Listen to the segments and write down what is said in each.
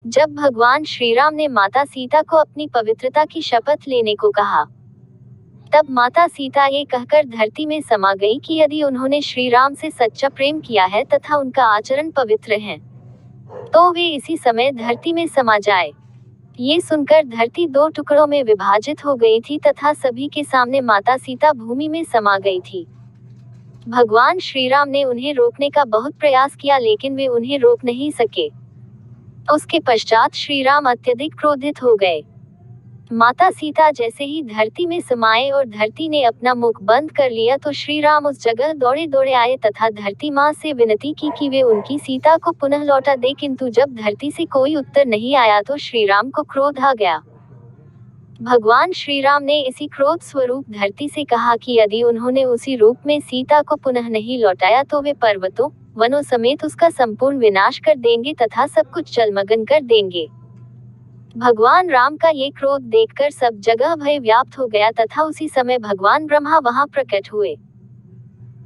जब भगवान श्री राम ने माता सीता को अपनी पवित्रता की शपथ लेने को कहा, तब माता सीता ये कहकर धरती में समा गई कि यदि उन्होंने श्री राम से सच्चा प्रेम किया है तथा उनका आचरण पवित्र है, तो वे इसी समय धरती में समा जाए। ये सुनकर धरती दो टुकड़ों में विभाजित हो गई थी तथा सभी के सामने माता सीता भूमि में समा गई थी। भगवान श्री राम ने उन्हें रोकने का बहुत प्रयास किया, लेकिन वे उन्हें रोक नहीं सके। उसके पश्चात श्री राम अत्यधिक क्रोधित हो गए। माता सीता जैसे ही धरती में समाये और धरती ने अपना मुख बंद कर लिया, तो श्री राम उस जगह दौड़े दौड़े आए तथा धरती माँ से विनती की कि वे उनकी सीता को पुनः लौटा दे, किंतु जब धरती से कोई उत्तर नहीं आया तो श्री राम को क्रोध आ गया। भगवान श्री राम ने इसी क्रोध स्वरूप धरती से कहा कि यदि उन्होंने उसी रूप में सीता को पुनः नहीं लौटाया तो वे पर्वतों, वनों समेत उसका संपूर्ण विनाश कर देंगे तथा सब कुछ जलमग्न कर देंगे। भगवान राम का ये क्रोध देखकर सब जगह भय व्याप्त हो गया तथा उसी समय भगवान ब्रह्मा वहां प्रकट हुए।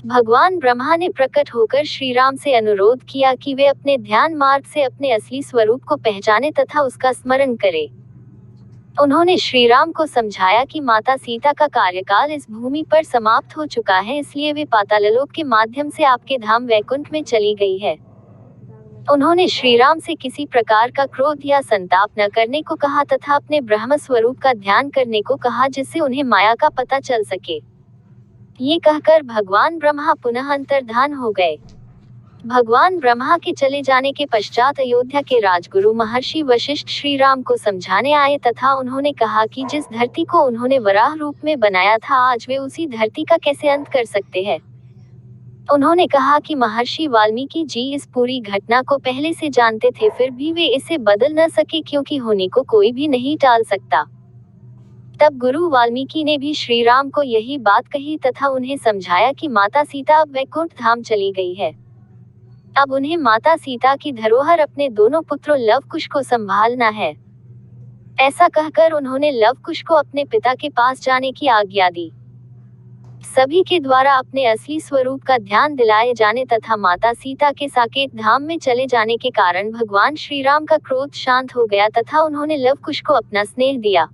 भगवान ब्रह्मा ने प्रकट होकर श्री राम से अनुरोध किया कि वे अपने ध्यान मार्ग से अपने असली स्वरूप को पहचाने तथा उसका स्मरण करें। उन्होंने श्री राम को समझाया कि माता सीता का कार्यकाल इस भूमि पर समाप्त हो चुका है, इसलिए वे पाताललोक के माध्यम से आपके धाम वैकुंठ में चली गई है। उन्होंने श्री राम से किसी प्रकार का क्रोध या संताप न करने को कहा तथा अपने ब्रह्म स्वरूप का ध्यान करने को कहा, जिससे उन्हें माया का पता चल सके। ये कहकर भगवान ब्रह्मा पुनः अंतर्धान हो गए। भगवान ब्रह्मा के चले जाने के पश्चात अयोध्या के राजगुरु महर्षि वशिष्ठ श्री राम को समझाने आए तथा उन्होंने कहा कि जिस धरती को उन्होंने वराह रूप में बनाया था, आज वे उसी धरती का कैसे अंत कर सकते हैं। उन्होंने कहा कि महर्षि वाल्मीकि जी इस पूरी घटना को पहले से जानते थे, फिर भी वे इसे बदल न सके, क्योंकि होने को कोई भी नहीं टाल सकता। तब गुरु वाल्मीकि ने भी श्री राम को यही बात कही तथा उन्हें समझाया कि माता सीता अब वैकुंठ धाम चली गई है। अब उन्हें माता सीता की धरोहर अपने दोनों पुत्रों लव कुश को संभालना है। ऐसा कहकर उन्होंने लव कुश को अपने पिता के पास जाने की आज्ञा दी। सभी के द्वारा अपने असली स्वरूप का ध्यान दिलाए जाने तथा माता सीता के साकेत धाम में चले जाने के कारण भगवान श्री राम का क्रोध शांत हो गया तथा उन्होंने लव कुश को अपना स्नेह दिया।